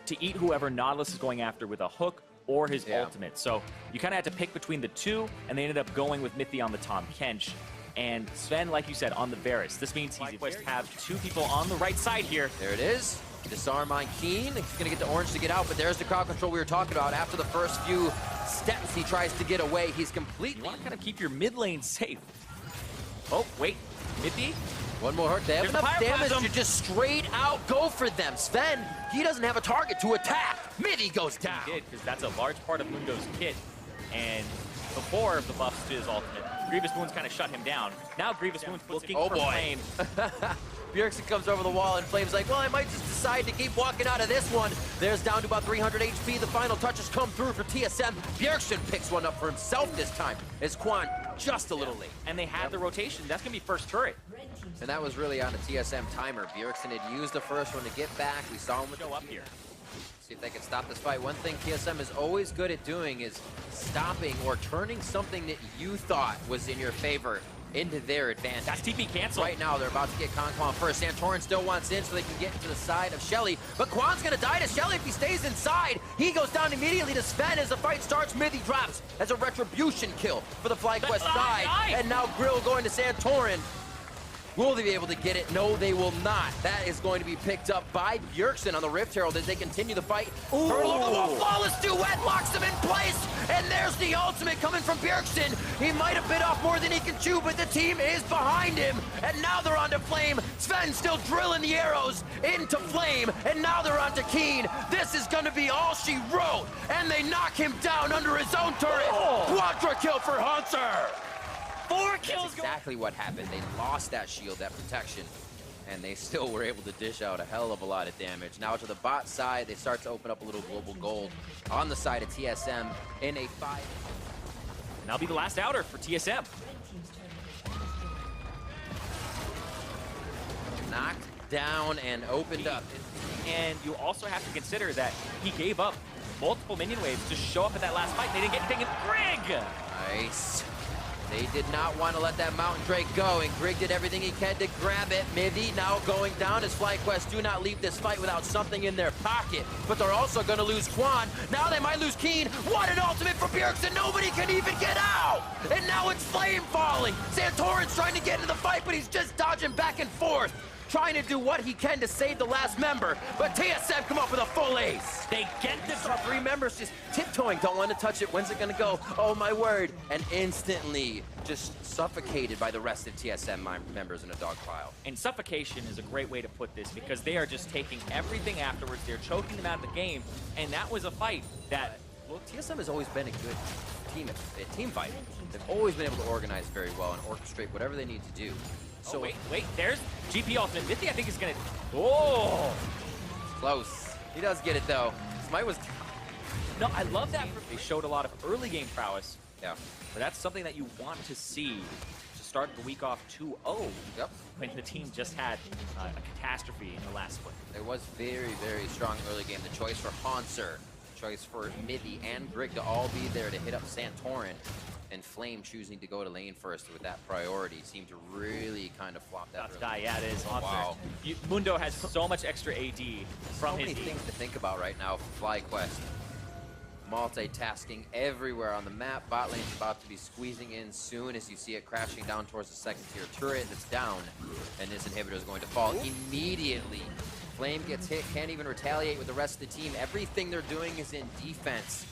to eat whoever Nautilus is going after with a hook or his ultimate. So you kind of had to pick between the two, and they ended up going with Mithy on the Tahm Kench. And Sven, like you said, on the Varus. This means he's going to have two people on the right side here. There it is. Disarm on Keen. He's going to get the orange to get out, but there's the crowd control we were talking about. After the first few steps, he tries to get away. He's completely... You want to kind of keep your mid lane safe. Oh, wait. Mithy? One more hook. They have enough damage to just straight out go for them. Sven, he doesn't have a target to attack. Mithy goes down. He did, because that's a large part of Mundo's kit. And before the buffs to his ultimate, Grievous Wounds kind of shut him down. Now Grievous Wounds looking for Flame. Bjergsen comes over the wall and Flame's like, well, I might just decide to keep walking out of this one. There's down to about 300 HP. The final touches come through for TSM. Bjergsen picks one up for himself this time as Quan just a little late. And they had the rotation. That's going to be first turret. And that was really on a TSM timer. Bjergsen had used the first one to get back. We saw him go up here. See if they can stop this fight. One thing TSM is always good at doing is stopping or turning something that you thought was in your favor into their advantage. That's TP cancel. Right now, they're about to get Quan first. Santorin still wants in so they can get to the side of Shelly, but Quan's gonna die to Shelly if he stays inside. He goes down immediately to Sven as the fight starts. Mithy drops as a retribution kill for the FlyQuest side. And now Grill going to Santorin. Will they be able to get it? No, they will not. That is going to be picked up by Bjergsen on the Rift Herald as they continue the fight. Turtle over the wall, flawless duet, locks them in place, and there's the ultimate coming from Bjergsen. He might have bit off more than he can chew, but the team is behind him, and now they're onto Flame. Sven still drilling the arrows into Flame, and now they're onto Keen. This is gonna be all she wrote, and they knock him down under his own turret. Quadra kill for Hunter. 4 kills. That's exactly what happened. They lost that shield, that protection, and they still were able to dish out a hell of a lot of damage. Now to the bot side, they start to open up a little global gold on the side of TSM in a 5. And that'll be the last outer for TSM. Knocked down and opened up. And you also have to consider that he gave up multiple minion waves to show up at that last fight. They didn't get anything in Grig. Nice. They did not want to let that Mountain Drake go, and Grig did everything he can to grab it. Mithy now going down as FlyQuest do not leave this fight without something in their pocket, but they're also going to lose Quan. Now they might lose Keen. What an ultimate for Bjergsen. Nobody can even get out. And now it's Flame falling. Santorin's trying to get into the fight, but he's just dodging back and forth, trying to do what he can to save the last member, but TSM come up with a full ace. They get this. 3 members just tiptoeing, don't want to touch it. When's it gonna go? Oh my word. And instantly just suffocated by the rest of TSM members in a dog pile. And suffocation is a great way to put this because they are just taking everything afterwards. They're choking them out of the game, and that was a fight that... Well, TSM has always been a good team fight. They've always been able to organize very well and orchestrate whatever they need to do. So wait, there's GP ultimate. Mithy, I think, is gonna... Oh! Close. He does get it, though. Smite was... No, I love that. They showed a lot of early game prowess. Yeah. But that's something that you want to see to start the week off 2-0. Yep. When the team just had a catastrophe in the last split. It was very, very strong early game. The choice for Hanser, choice for Mithy and Grig to all be there to hit up Santorin. And Flame choosing to go to lane first with that priority seemed to really kind of flop that. Yeah, it is. Wow. Mundo has so much extra AD from his many things to think about right now for FlyQuest. Multitasking everywhere on the map. Bot lane's about to be squeezing in soon as you see it crashing down towards the second tier turret that's down. And this inhibitor is going to fall immediately. Flame gets hit, can't even retaliate with the rest of the team. Everything they're doing is in defense.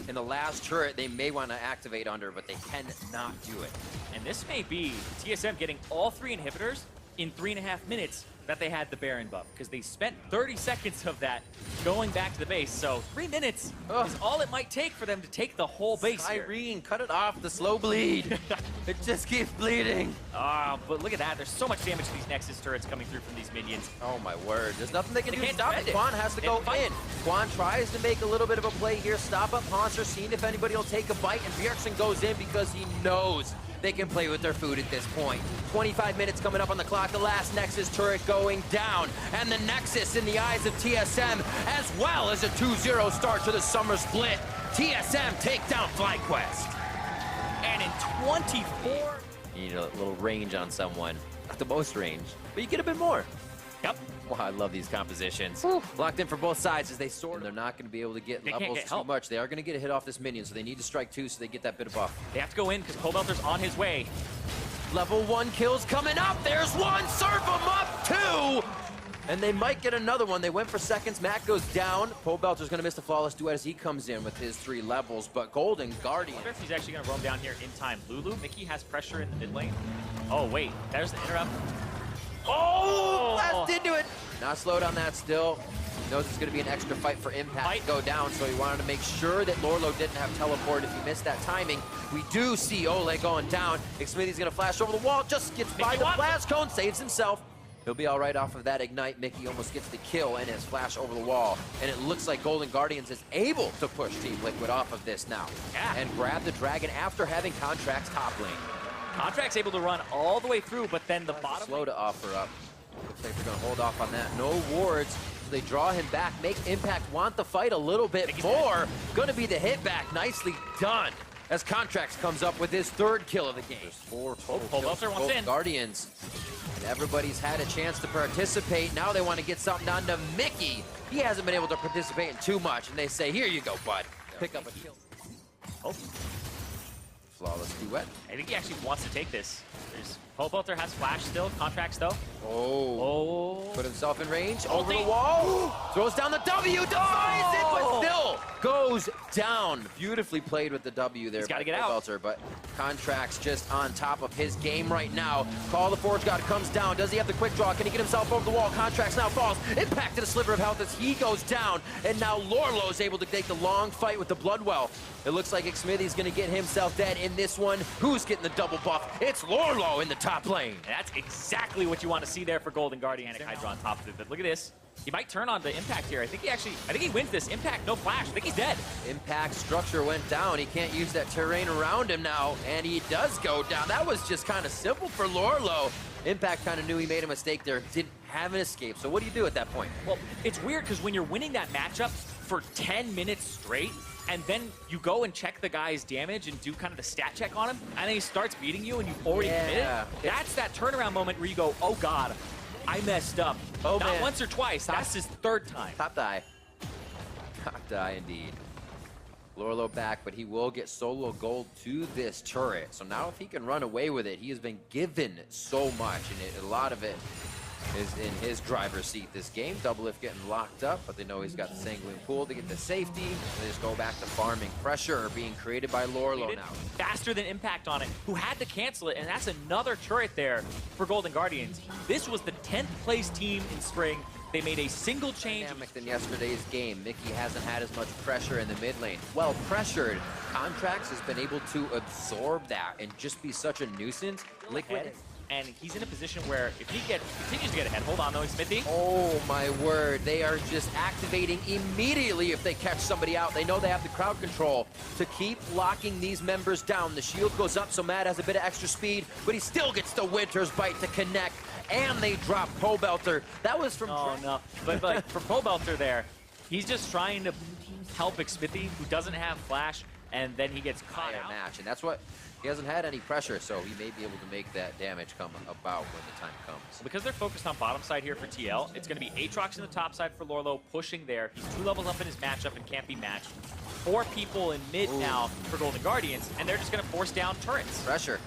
In the last turret, they may want to activate under, but they cannot do it. And this may be TSM getting all 3 inhibitors in 3.5 minutes that they had the Baron buff, because they spent 30 seconds of that going back to the base. So 3 minutes is all it might take for them to take the whole base here. Irene, cut it off, the slow bleed. It just keeps bleeding. But look at that. There's so much damage to these Nexus turrets coming through from these minions. Oh my word. There's nothing they can do to Can't stop it. Quan has to go in. Quan tries to make a little bit of a play here, stop up Hanser, seeing if anybody will take a bite, and Bjergsen goes in because he knows they can play with their food at this point. 25 minutes coming up on the clock, the last Nexus turret going down, and the Nexus in the eyes of TSM, as well as a 2-0 start to the summer split. TSM take down FlyQuest. And in 24... You need a little range on someone. Not the most range, but you get a bit more. Yep. Wow, I love these compositions. Locked in for both sides as they sort. And they're not going to be able to get levels too much. They are going to get a hit off this minion, so they need to strike 2 so they get that bit of buff. They have to go in because Pobelter's on his way. Level 1 kills coming up. There's one. Serve them up. 2. And they might get another one. They went for seconds. Matt goes down. Pobelter's going to miss the flawless duet as he comes in with his 3 levels. But Golden Guardian. I wonder if he's actually going to roam down here in time. Lulu, Mickey has pressure in the mid lane. Oh, wait. There's the interrupt. Oh! Blast into it. Not slowed on that still. He knows it's going to be an extra fight for Impact to go down, so he wanted to make sure that Lorlo didn't have teleport if he missed that timing. We do see Ole going down. Xmithie's going to flash over the wall, just gets by the blast cone, saves himself. He'll be all right off of that ignite. Mickey almost gets the kill and his flash over the wall. And it looks like Golden Guardians is able to push Team Liquid off of this now. Yeah. And grab the dragon after having Contract's top lane. Contract's able to run all the way through, but then the bottom slow to offer up. Looks like they're going to hold off on that. No wards. So they draw him back, make Impact want the fight a little bit more. Going to be the hit back. Nicely done. As Contracts comes up with his 3rd kill of the game. There's 4 total kills for both Guardians. And everybody's had a chance to participate. Now they want to get something done to Mickey. He hasn't been able to participate in too much. And they say, here you go, bud. Pick up a kill. Oh. Flawless duet. I think he actually wants to take this. Pobelter has flash still, Contracts though. Oh. Put himself in range, over the wall. Throws down the W, defies it, but still goes down. Beautifully played with the W there. He's got to get Pobelter, but Contracts just on top of his game right now. Call the Forge God comes down. Does he have the quick draw? Can he get himself over the wall? Contracts now falls. Impacted a sliver of health as he goes down. And now Lorlo is able to take the long fight with the Bloodwell. It looks like Xmithie's going to get himself dead in this one. Who's getting the double buff? It's Lorlo in the top lane. And that's exactly what you want to see there for Golden Guardian. Hydra on top of it, but look at this. He might turn on the Impact here. I think he wins this. Impact, no flash. I think he's dead. Impact structure went down. He can't use that terrain around him now, and he does go down. That was just kind of simple for Lorlo. Impact kind of knew he made a mistake there. Didn't have an escape. So what do you do at that point? Well, it's weird because when you're winning that matchup for 10 minutes straight, and then you go and check the guy's damage and do kind of the stat check on him, and then he starts beating you and you've already committed, that's that turnaround moment where you go, oh God, I messed up. Oh, Not man. once or twice, that's his 3rd time. Top die. Top die indeed. Lorlo back, but he will get solo gold to this turret. So now if he can run away with it, he has been given so much, and a lot of it is in his driver's seat this game. Doublelift getting locked up, but they know he's got the Sanguine Pool to get the safety. They just go back to farming. Pressure being created by Lorlo now. Faster than Impact on it, who had to cancel it, and that's another turret there for Golden Guardians. This was the 10th place team in spring. They made a single change. Dynamic than yesterday's game. Mickey hasn't had as much pressure in the mid lane. Well pressured. Contracts has been able to absorb that and just be such a nuisance. Liquid. And he's in a position where if he continues to get ahead, hold on though, Xmithie. Oh my word, they are just activating immediately if they catch somebody out. They know they have the crowd control to keep locking these members down. The shield goes up, so Matt has a bit of extra speed, but he still gets the Winter's Bite to connect, and they drop Pobelter. That was from... Oh no, but like for Pobelter there, he's just trying to help Xmithie, who doesn't have flash, and then he gets caught out. Match, and that's what... He hasn't had any pressure, so he may be able to make that damage come about when the time comes. Because they're focused on bottom side here for TL, it's going to be Aatrox in the top side for Lorlo, pushing there. He's 2 levels up in his matchup and can't be matched. 4 people in mid now for Golden Guardians, and they're just going to force down turrets. Pressure.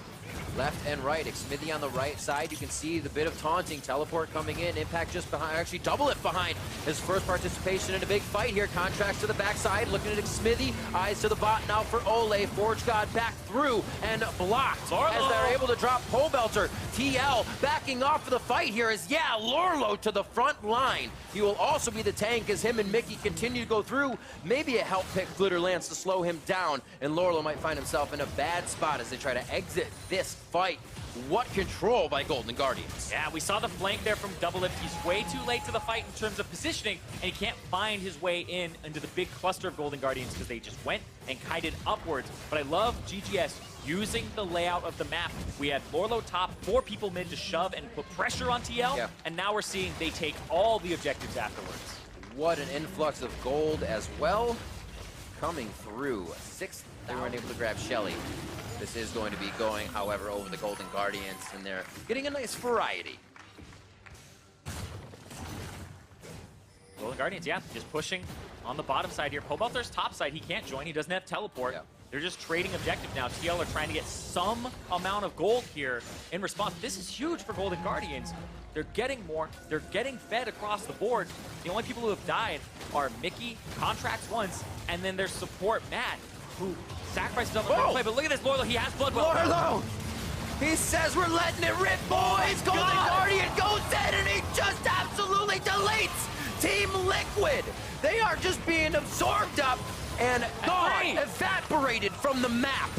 Left and right. Xmithie on the right side. You can see the bit of taunting. Teleport coming in. Impact just behind. Actually, Doublelift behind. His first participation in a big fight here. Contracts to the backside. Looking at Xmithie. Eyes to the bot now for Ole. Forge God back through and blocked as they're able to drop Pobelter. TL backing off for the fight here is, Lorlo to the front line. He will also be the tank as him and Mickey continue to go through. Maybe a help pick Glitter Lance to slow him down. And Lorlo might find himself in a bad spot as they try to exit this fight. What control by Golden Guardians. Yeah, we saw the flank there from Doublelift. He's way too late to the fight in terms of positioning, and he can't find his way into the big cluster of Golden Guardians because they just went and kited upwards. But I love GGS using the layout of the map. We had Lorlo top, 4 people mid to shove and put pressure on TL, and now we're seeing they take all the objectives afterwards. What an influx of gold as well coming through. 6th, they weren't able to grab Shelly. This is going to be going, however, over the Golden Guardians, and they're getting a nice variety. Guardians, yeah, just pushing on the bottom side here. Pobelter's top side, he can't join. He doesn't have teleport. Yeah. They're just trading objective now. TL are trying to get some amount of gold here in response. This is huge for Golden Guardians. They're getting more. They're getting fed across the board. The only people who have died are Mickey, Contracts once, and then their support, Matt, who sacrifices on the first play. But look at this, Loyal. He has blood. Lorlo! He says we're letting it rip, boys! Golden Guardian goes in and he just absolutely deletes Team Liquid! They are just being absorbed up and gone, evaporated from the map.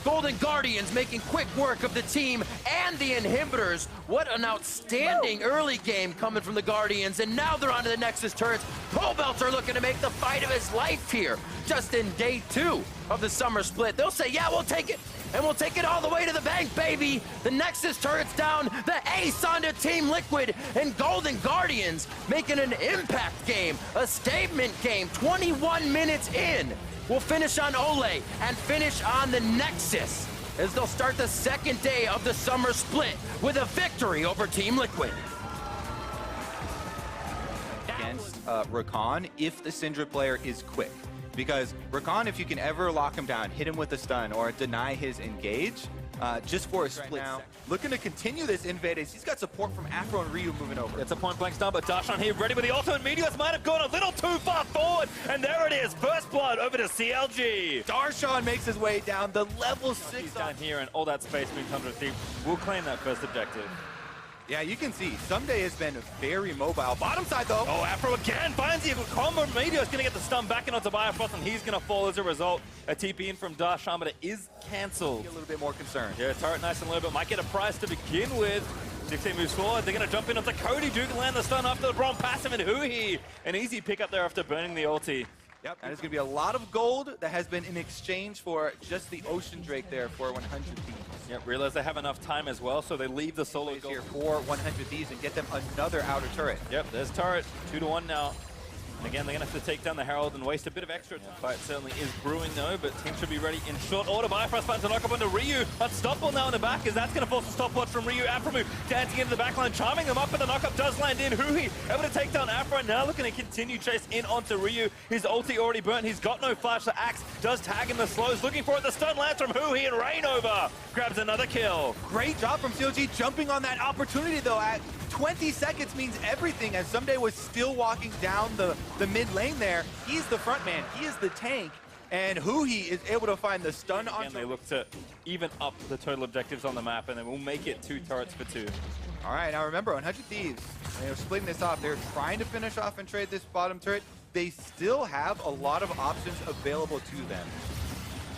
Golden Guardians making quick work of the team and the inhibitors. What an outstanding early game coming from the Guardians, and now they're onto the Nexus turrets. Pobelter looking to make the fight of his life here, just in day 2 of the summer split. They'll say, yeah, we'll take it, and we'll take it all the way to the bank, baby. The Nexus turret's down, the ace onto Team Liquid, and Golden Guardians making an impact game, a statement game, 21 minutes in. We'll finish on Ole and finish on the Nexus as they'll start the second day of the summer split with a victory over Team Liquid. Against Rakan if the Syndra player is quick. Because Rakan, if you can ever lock him down, hit him with a stun, or deny his engage, just for a split now. Looking to continue this invade as he's got support from Afro and Ryu moving over. It's a point-blank stun, but Darshan here ready with the ultimate. Meteors might have gone a little too far forward, and there it is. First blood over to CLG. Darshan makes his way down the level 6. He's down here, and all that space means 100 Thief will claim that first objective. Yeah, you can see, Someday has been very mobile. Bottom side, though. Oh, Afro again finds the combo. Meteor's going to get the stun back in onto Biofrost, and he's going to fall as a result. A TP in from Darshan, but it is cancelled. A little bit more concerned. Yeah, turret nice and low, but might get a prize to begin with. 16 moves forward. They're going to jump in onto Cody. Duke land the stun after the Braum passive, and Huhi. An easy pick up there after burning the ulti. Yep, and it's going to be a lot of gold that has been in exchange for just the Ocean Drake there for 100 Thieves. Yep, realize they have enough time as well, so they leave the solo gold here for 100 Thieves and get them another outer turret. Yep, there's turret, 2-1 now. And again, they're going to have to take down the Herald and waste a bit of extra time. Fight certainly is brewing though, but team should be ready in short order. Biofrost finds a knock up onto Ryu. Unstoppable now in the back, as that's going to force a stopwatch from Ryu. Afro dancing into the backline, charming them up, but the knockup does land in. Huhi able to take down Afro, now looking to continue chase in onto Ryu. His ulti already burnt, he's got no flash. The axe does tag in the slows, looking for it. The stun lands from Huhi, and Rainover grabs another kill. Great job from CLG jumping on that opportunity though. At 20 seconds means everything, as Someday was still walking down the mid lane there. He's the front man, he is the tank, and Huhi is able to find the stun on. And they look to even up the total objectives on the map, and then we'll make it 2 turrets for 2. All right, now remember, 100 Thieves, splitting this off, they're trying to finish off and trade this bottom turret. They still have a lot of options available to them.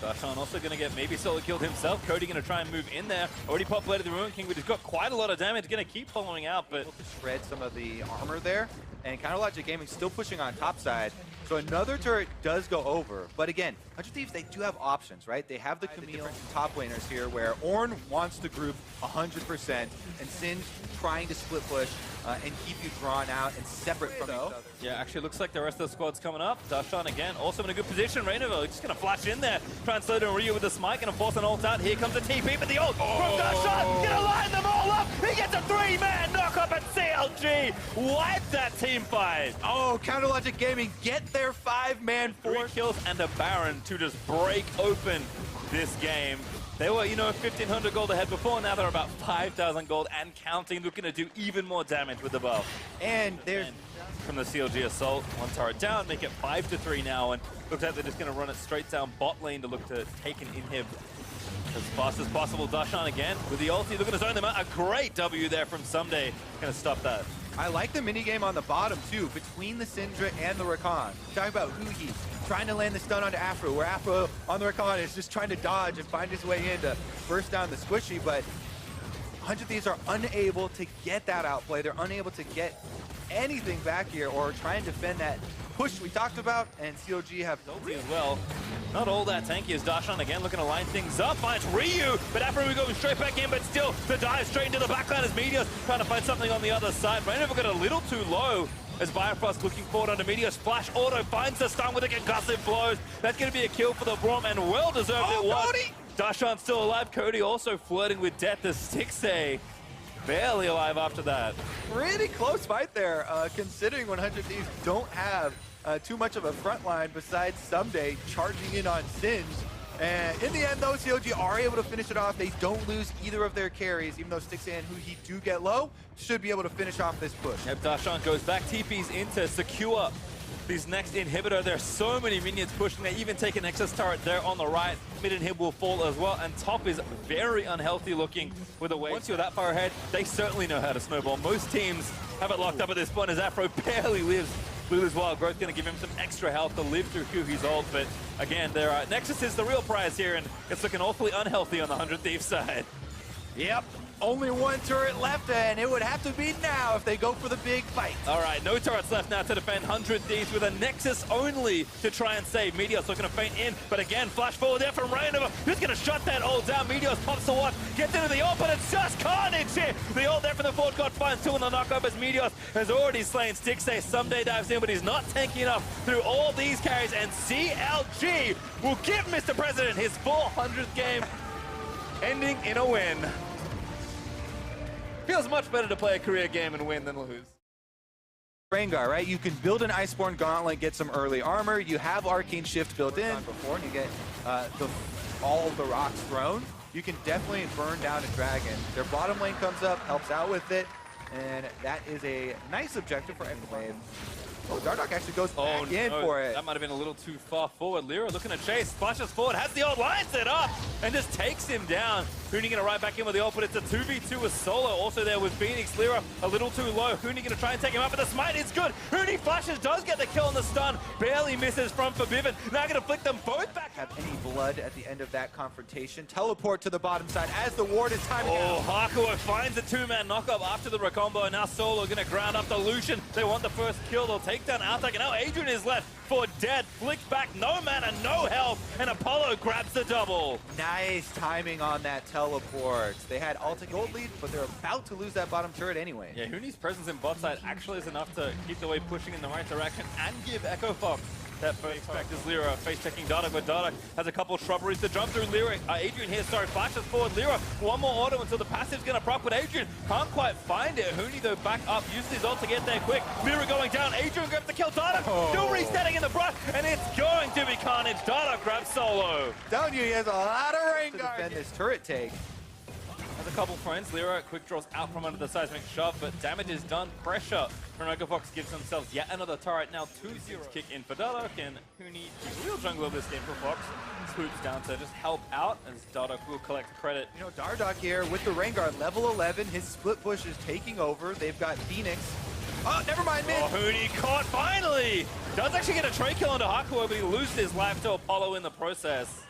Darshan also going to get maybe solo killed himself. Cody going to try and move in there. Already populated the Ruin King, but he's got quite a lot of damage. Going to keep following out, but... Able to shred some of the armor there. And Counterlogic Gaming still pushing on top side. So another turret does go over. But again, 100 Thieves, they do have options, right? They have the Camille top laners here, where Ornn wants to group 100%, and Sin trying to split push and keep you drawn out and separate from each other. Yeah, actually looks like the rest of the squad's coming up. Darshan again, also in a good position. Rainover just going to flash in there. Try and slow down Ryu with the smite, going to force an ult out. Here comes the TP, but the ult from Darshan, going to line them all up. He gets a 3-man knock up at CLG. Wipe that team fight. Oh, Counterlogic Gaming get their 5-man 3 force. kills and a Baron to just break open this game. They were, 1,500 gold ahead before. Now they're about 5,000 gold and counting, looking to do even more damage with the buff. And there's... From the CLG Assault, 1 turret down, make it 5-3 now, and looks like they're just going to run it straight down bot lane to look to take an inhib as fast as possible. Darshan again with the ulti, looking to zone them out. A great W there from Someday, going to stop that. I like the minigame on the bottom, too, between the Syndra and the Rakan. Talking about Huhi trying to land the stun onto Afro, where Afro on the Rakan is just trying to dodge and find his way in to burst down the squishy, but 100 Thieves are unable to get that outplay. They're unable to get anything back here or try and defend that push we talked about, and CLG have ulti as well. Not all that tanky as Darshan again looking to line things up. Finds Ryu, but Afro going straight back in, but still the dive straight into the backline as Meteor's trying to find something on the other side. Rainover got a little too low as Biofrost looking forward onto Meteor's flash auto, finds the stun with the concussive blows. That's going to be a kill for the Braum, and well deserved it was. Cody! Darshan still alive. Cody also flirting with death as Stixay barely alive after that. Pretty close fight there, considering 100 Thieves don't have too much of a front line besides Someday charging in on Singe. And in the end, though, COG are able to finish it off. They don't lose either of their carries, even though Stix and Huhi do get low, should be able to finish off this push. Yep, Darshan goes back, TP's in to secure these next inhibitor. There are so many minions pushing. They even take an Nexus turret there on the right. Mid inhib will fall as well, and top is very unhealthy looking with a wave. Once you're that far ahead, they certainly know how to snowball. Most teams have it locked up at this point as Afro barely lives. Lulu's Wild Growth going to give him some extra health to live through Huhi's ult, but again, Nexus is the real prize here, and it's looking awfully unhealthy on the 100 Thieves side. Yep, only one turret left, and it would have to be now if they go for the big fight. All right, no turrets left now to defend 100 Thieves with a Nexus only to try and save. Meteor's looking to feint in, but again, flash forward there from Rainover. Who's going to shut that ult down? Meteor's pops the one, gets into the ult, but it's just carnage here. The ult there from the forward god finds two in the knockup as Meteor's has already slain Stix. Someday dives in, but he's not tanky enough through all these carries, and CLG will give Mr. President his 400th game, ending in a win. Feels much better to play a career game and win than lose. Rengar, right? You can build an Iceborne Gauntlet, get some early armor. You have Arcane Shift built in before, and you get all of the rocks thrown. You can definitely burn down a dragon. Their bottom lane comes up, helps out with it, and that is a nice objective for Endwave. Oh, Dardoch actually goes back in for it. That might have been a little too far forward. Lyra looking to chase, splashes forward, has the ult, lines it up, and just takes him down. Huni gonna ride back in with the ult, but it's a 2v2 with Solo. Also there with Phoenix. Lyra a little too low. Huni gonna try and take him out, but the smite is good. Huni flashes, does get the kill on the stun, barely misses from Forbidden. Now gonna flick them both back. Have any blood at the end of that confrontation. Teleport to the bottom side as the ward is timing out. Hakuo finds a two-man knockup after the recombo, and now Solo gonna ground up the Lucian. They want the first kill. They'll take down Altek, and now Adrian is left for dead. Flicked back, no mana, no health, and Apollo grabs the double. Nice timing on that teleport. They had Altek gold lead, but they're about to lose that bottom turret anyway. Yeah, Huni's presence in bot side actually is enough to keep the wave pushing in the right direction and give Echo Fox that first expect is Lyra face-checking Dardoch, but Dardoch has a couple shrubberies to jump through. Lyra, Adrian here, sorry, flashes forward. Lyra, one more auto until the passive's gonna proc, but Adrian can't quite find it. Huni, though, back up, uses his ult to get there quick. Lyra going down, Adrian grabs the kill. Dardoch still resetting in the brush, and it's going to be carnage. Dardoch grabs Solo. Telling you, he has a lot of Rengar to defend this turret take. Has a couple friends. Lyra quick draws out from under the seismic shove, but damage is done. Pressure from Echo Fox gives themselves yet another turret. Now 2-0 kick in for Dardoch, and Huni, the real jungler of this game for Fox, swoops down to just help out as Dardoch will collect credit. You know, Dardoch here with the Rengar, level 11, his split push is taking over. They've got Phoenix. Oh, never mind, mid. Oh, Huni caught finally! Does actually get a trade kill onto Hakuo, but he loses his life to Apollo in the process.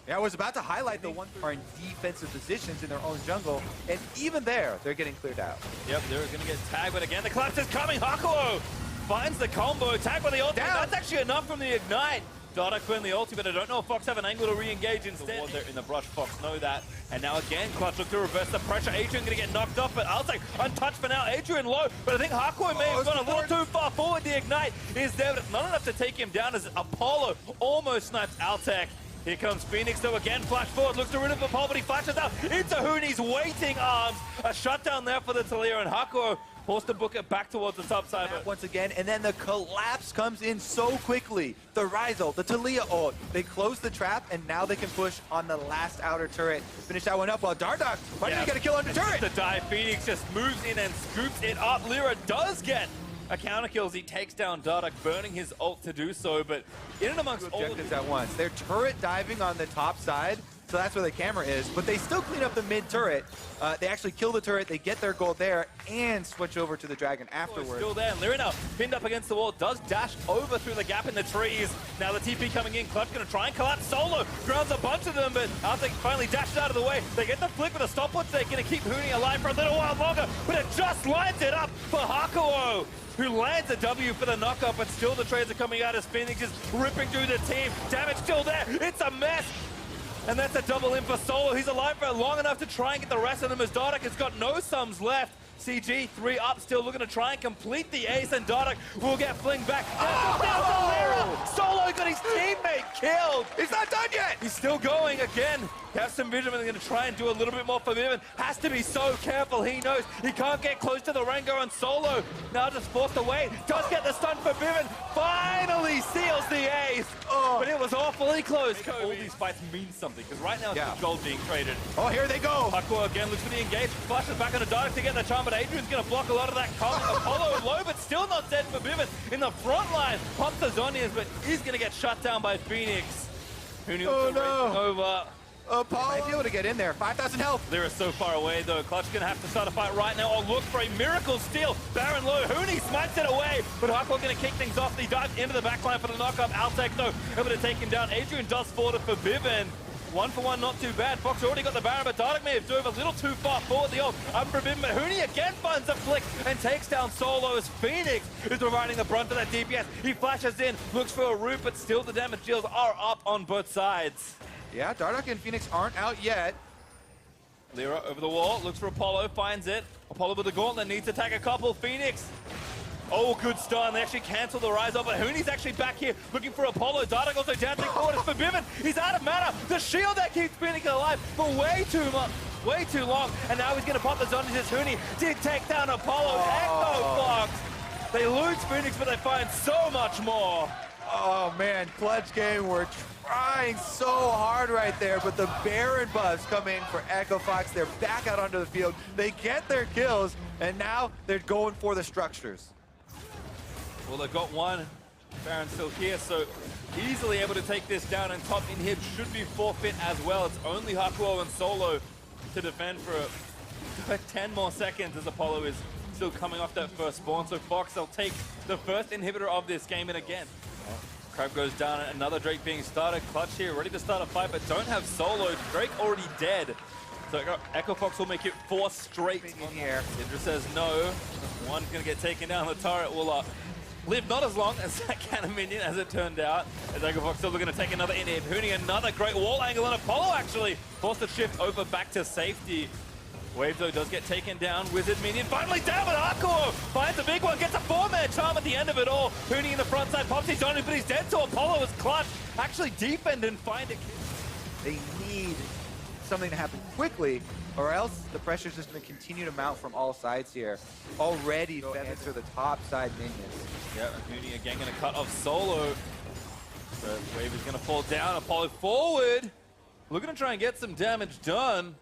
Yeah, I was about to highlight the one are in defensive positions in their own jungle, and even there, they're getting cleared out. Yep, they're going to get tagged, but again, the collapse is coming. Hakuo finds the combo, tagged by the ulti. That's actually enough from the ignite. Dardoch put in the ulti, but I don't know if Fox have an angle to re-engage instead. They're in the brush, Fox know that. And now again, Clutch look to reverse the pressure. Adrian going to get knocked off, but Altek untouched for now. Adrian low, but I think Hakuo may have gone a little too far forward. The ignite is there, but it's not enough to take him down as Apollo almost snipes Altek. Here comes Phoenix, though, again, flash forward, looks to rid of the pole, but he flashes out into Huni's waiting arms. A shutdown there for the Talia, and Hakuo forced to book it back towards the top side. Once again, and then the collapse comes in so quickly. The Ryzel, the Talia ult, they close the trap, and now they can push on the last outer turret. Finish that one up while Dardoch, why did he get a kill on the turret? The dive, Phoenix just moves in and scoops it up. Lyra does get a counter kill as he takes down Dardoch, burning his ult to do so, but in and amongst all objectives at once. They're turret diving on the top side, so that's where the camera is, but they still clean up the mid turret. They actually kill the turret, they get their gold there, and switch over to the dragon afterwards. Still there, and Lyra now pinned up against the wall, does dash over through the gap in the trees. Now the TP coming in, Clutch gonna try and collapse. Solo grounds a bunch of them, but Altek finally dashes out of the way. They get the flick with a stopwatch, they're gonna keep Huni alive for a little while longer, but it just lines it up for Hakuo, who lands a W for the knockup, but still the trades are coming out as Phoenix is ripping through the team. Damage still there, it's a mess. And that's a double in for Solo. He's alive for long enough to try and get the rest of them as Dardoch has got no sums left. CG 3 up, still looking to try and complete the ace, and Dardoch will get flinged back. Solo got his teammate killed. He's not done yet. He's still going again. Have some vision, and they're going to try and do a little bit more for Vivian. Has to be so careful. He knows he can't get close to the Rengar on solo. Now just forced away. Does get the stun for Vivian. Finally seals the ace. Oh. But it was awfully close. All these fights mean something, because right now it's the gold being traded. Oh, here they go. Hakuo again looks for the engage. Flashes back on the Dark to get the charm, but Adrian's going to block a lot of that coming. Apollo low, but still not dead for Vivian. In the front line, pumps the Zonias, but he's going to get shut down by Phoenix. Huni racing over. Apollo might be able to get in there. 5,000 health. They're so far away, though. Clutch going to have to start a fight right now. Oh, look for a miracle steal. Baron low. Huni smites it away, but Hakuo going to kick things off. He dives into the backline for the knockup. Altec, though, able to take him down. Adrian does forward for Vivian. 1 for 1, not too bad. Fox already got the Baron, but Dark may have dove a little too far forward. The ult up for Vivian, but Huni again finds a flick and takes down Solo as Phoenix is providing the brunt of that DPS. He flashes in, looks for a root, but still the damage deals are up on both sides. Yeah, Dardoch and Phoenix aren't out yet. Lyra over the wall, looks for Apollo, finds it. Apollo with the gauntlet, needs to tag a couple. Phoenix. Oh, good stun. They actually cancel the rise over. Huni's actually back here looking for Apollo. Dardoch also down to quarters for Vivian. He's out of mana. The shield that keeps Phoenix alive for way too much. Way too long. And now he's going to pop the zone as Huni did take down Apollo. Echo Fox. They lose Phoenix, but they find so much more. Oh, man. Clutch game. We're trying so hard right there, but the Baron buffs come in for Echo Fox. They're back out onto the field. They get their kills, and now they're going for the structures. Well, they've got one. Baron still here, so easily able to take this down, and top inhib should be forfeit as well. It's only Hakuo and Solo to defend for 10 more seconds as Apollo is still coming off that first spawn. So Fox, they'll take the first inhibitor of this game, and again, Crab goes down, another Drake being started. Clutch here, ready to start a fight, but don't have Solo. Drake already dead. So Echo Fox will make it 4 straight in here. Syndra says no. One's gonna get taken down. The turret will live not as long as that cannon minion, as it turned out. As Echo Fox still looking to take another inhib. Huni another great wall angle, and Apollo actually forced the shift over back to safety. Wave though does get taken down. Wizard minion finally down, but Hakuo finds a big one, gets a 4-man charm at the end of it all. Huni in the front side, pops his on, but he's dead, so Apollo is clutch. Actually defend and find a kill. They need something to happen quickly, or else the pressure's just going to continue to mount from all sides here. Already answer the top side minions. Yeah, Huni again going to cut off Solo. So Wave is going to fall down. Apollo forward. Looking to try and get some damage done.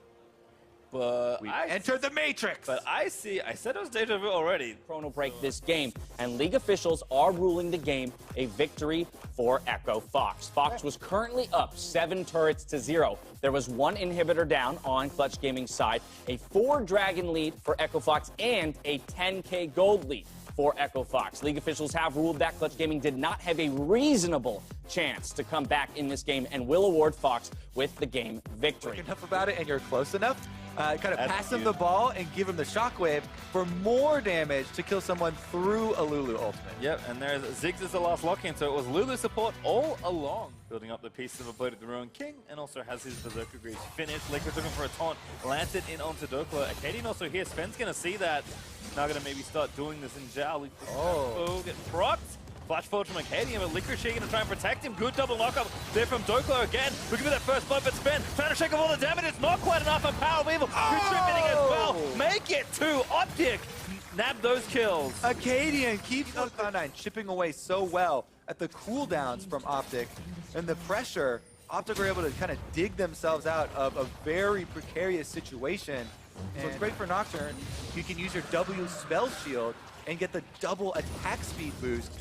But we entered the Matrix. But I said it was deja vu already. Chrono break this game, and League officials are ruling the game a victory for Echo Fox. Fox was currently up 7 turrets to 0. There was 1 inhibitor down on Clutch Gaming's side, a 4-dragon lead for Echo Fox, and a 10K gold lead for Echo Fox. League officials have ruled that Clutch Gaming did not have a reasonable chance to come back in this game and will award Fox with the game victory. Quick enough about it, and you're close enough. Kind of pass him the ball and give him the shockwave for more damage to kill someone through a Lulu ultimate. Yep, and there's Ziggs as the last lock-in, so it was Lulu support all along. Building up the pieces of a Blade of the Ruined King, and also has his Berserker Greaves finished. Liquid's looking for a taunt, lands it in onto Dokla. Acadian also here, Sven's going to see that. Now going to maybe start doing this in Zhao. Oh, get procced. Flash forward from Acadian, but Licorice here going to try and protect him. Good double knockup there from Doklo again. Looking for that first blood, but Sven trying to shake off all the damage. It's not quite enough, and Power of Evil contributing as well. Make it to Optic. Nab those kills. Acadian keeps Cloud9 chipping away so well at the cooldowns from Optic, and the pressure. Optic were able to kind of dig themselves out of a very precarious situation. So it's great for Nocturne. You can use your W spell shield and get the double attack speed boost,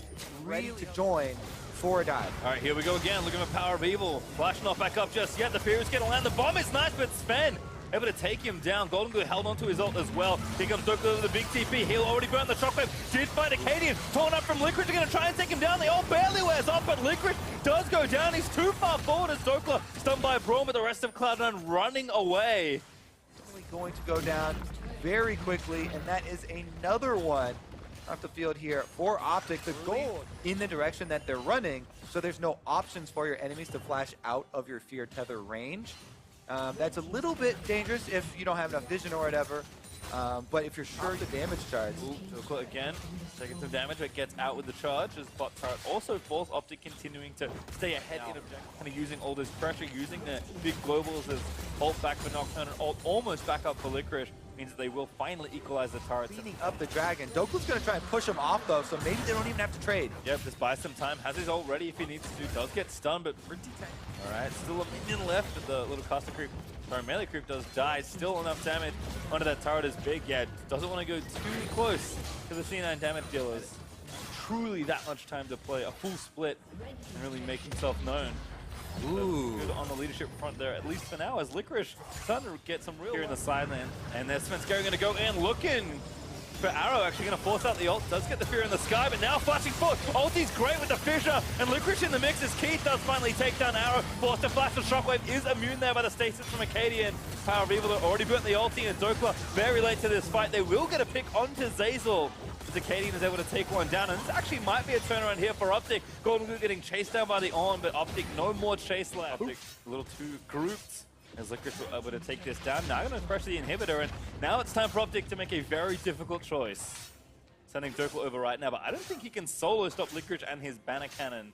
ready to join for a dive. All right, here we go again, looking for Power of Evil. Flash not back up just yet. The Fury's going to land. The bomb is nice, but Sven able to take him down. Golden Glue held onto his ult as well. Here comes Dokla with the big TP. He'll already burn the shockwave. Did find Acadian. Torn up from Licorice. They're going to try and take him down. The ult barely wears off, but Licorice does go down. He's too far forward as Dokla stunned by a Braum, with the rest of Cloud9 running away. Going to go down very quickly, and that is another one off the field here for Optic. The goal in the direction that they're running, so there's no options for your enemies to flash out of your Fear Tether range. That's a little bit dangerous if you don't have enough vision or whatever, But if you're sure the damage charge. Ooh, Joker again, taking some damage, but gets out with the charge as bot turret also falls. Optic continuing to stay ahead in objective, kind of using all this pressure, using the big globals as ult back for Nocturne and ult almost back up for Licorice. Means that they will finally equalize the turrets. Cleaning up the dragon. Doku's going to try and push him off, though, so maybe they don't even have to trade. Yep, just buy some time. Has his ult ready if he needs to. Does get stunned, but pretty tank. All right, still a minion left. But the little caster creep, sorry, melee creep does die. Still enough damage onto that turret is big. Yeah, doesn't want to go too close to the C9 damage dealers. Truly that much time to play a full split and really make himself known. Ooh. Good on the leadership front there, at least for now, as Licorice starting to get some real here in the side lane. And there's Svenskeren going to go in, looking for Arrow, actually going to force out the ult. Does get the Fear in the sky, but now flashing forward. Ulti's great with the fissure, and Licorice in the mix as Keith does finally take down Arrow. Forced to flash the Shockwave, is immune there by the stasis from Acadian. Power of Evil already burnt the ulti, and Dokla very late to this fight. They will get a pick onto Zeyzal. Acadian is able to take one down, and this actually might be a turnaround here for Optic. Golden Glue getting chased down by the On, but Optic no more chase left. Optic a little too grouped as Licorice were able to take this down. Now going to pressure the inhibitor, and now it's time for Optic to make a very difficult choice. Sending Dokla over right now, but I don't think he can solo stop Licorice and his banner cannon.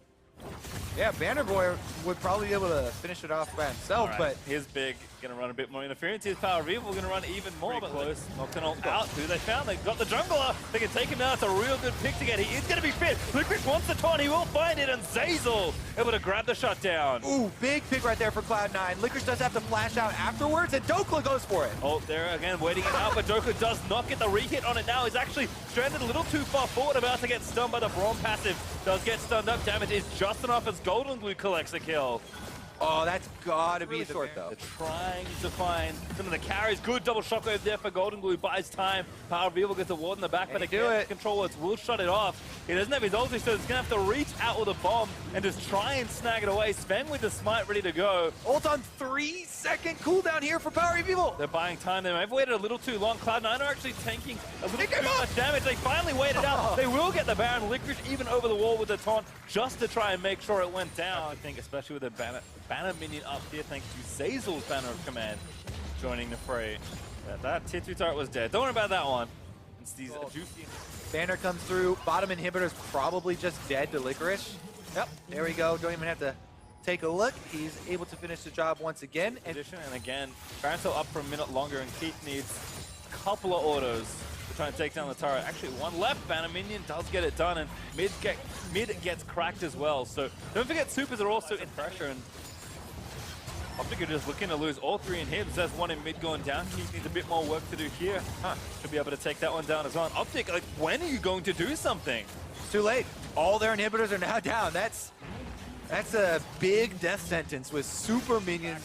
Yeah, Banner Boy would probably be able to finish it off by himself, Right, but here's big, gonna run a bit more interference. His Power of Evil gonna run even more, but close. Nocturne out. Who they found? They got the jungler. They can take him now. It's a real good pick to get. He is gonna be fit. Licorice wants the taunt. He will find it, and Zeyzal able to grab the shutdown. ooh, big pick right there for Cloud9. Licorice does have to flash out afterwards, and Dokla goes for it. Oh, there again, waiting it out, but Dokla does not get the re-hit on it now. He's actually stranded a little too far forward, about to get stunned by the Braum passive. Does get stunned up. Damage is just enough as Golden Glue collects a kill. Oh, that's gotta be Really the short, though. They're trying to find some of the carries. Good double shockwave there for Golden Glue. Buys time. Power of Evil gets a ward in the back, but do again, it. controllers will shut it off. He doesn't have his ulti, so he's going to have to reach out with a bomb and just try and snag it away. Sven with the smite ready to go. Ult on 3-second cooldown here for Power of Evil. They're buying time. They may have waited a little too long. Cloud9 are actually tanking a little too much damage. They finally waited out. They will get the Baron. Licorice even over the wall with the taunt just to try and make sure it went down. I think especially with the banner minion up here, thanks to Zeyzal's Banner of Command joining the fray. That tier 2 turret was dead. Don't worry about that one. It's these juicy... Banner comes through. Bottom inhibitor's probably just dead to Licorice. Yep, there we go. Don't even have to take a look. He's able to finish the job once again. And again, Baron's still up for a minute longer, and Keith needs a couple of autos to try and take down the turret. Actually, one left. Banner minion does get it done, and mid gets cracked as well. So don't forget, supers are also in pressure, and Optic are just looking to lose all three inhibs. There's one in mid going down. Keith needs a bit more work to do here. Should be able to take that one down as well. And Optic, like, when are you going to do something? It's too late. All their inhibitors are now down. That's a big death sentence with super minions.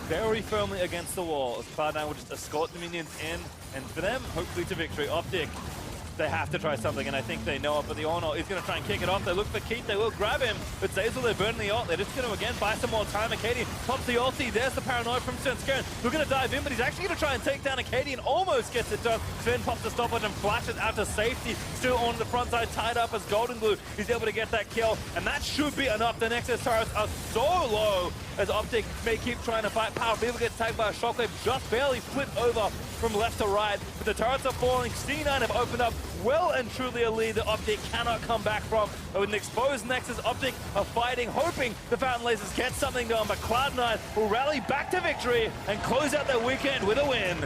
Very firmly against the wall as Cloud9 will just escort the minions in, and for them, hopefully to victory. Optic, they have to try something, and I think they know it, but the Ono is going to try and kick it off. They look for Keith, they will grab him, but Zeyzal, they're burning the ult. They're just going to, again, buy some more time. Acadian pops the ulti. There's the paranoia from Svenskeren. We're going to dive in, but he's actually going to try and take down Acadian. Almost gets it done. Sven pops the stopwatch and flashes out to safety. Still on the front side, tied up as Golden Glue. He's able to get that kill, and that should be enough. The Nexus turrets are so low as Optic may keep trying to fight. Power of Evil gets tagged by a shockwave, just barely flipped over from left to right, but the turrets are falling. C9 have opened up well and truly a lead that Optic cannot come back from. But with an exposed Nexus, Optic are fighting, hoping the Fountain Lasers get something done, but Cloud9 will rally back to victory and close out their weekend with a win.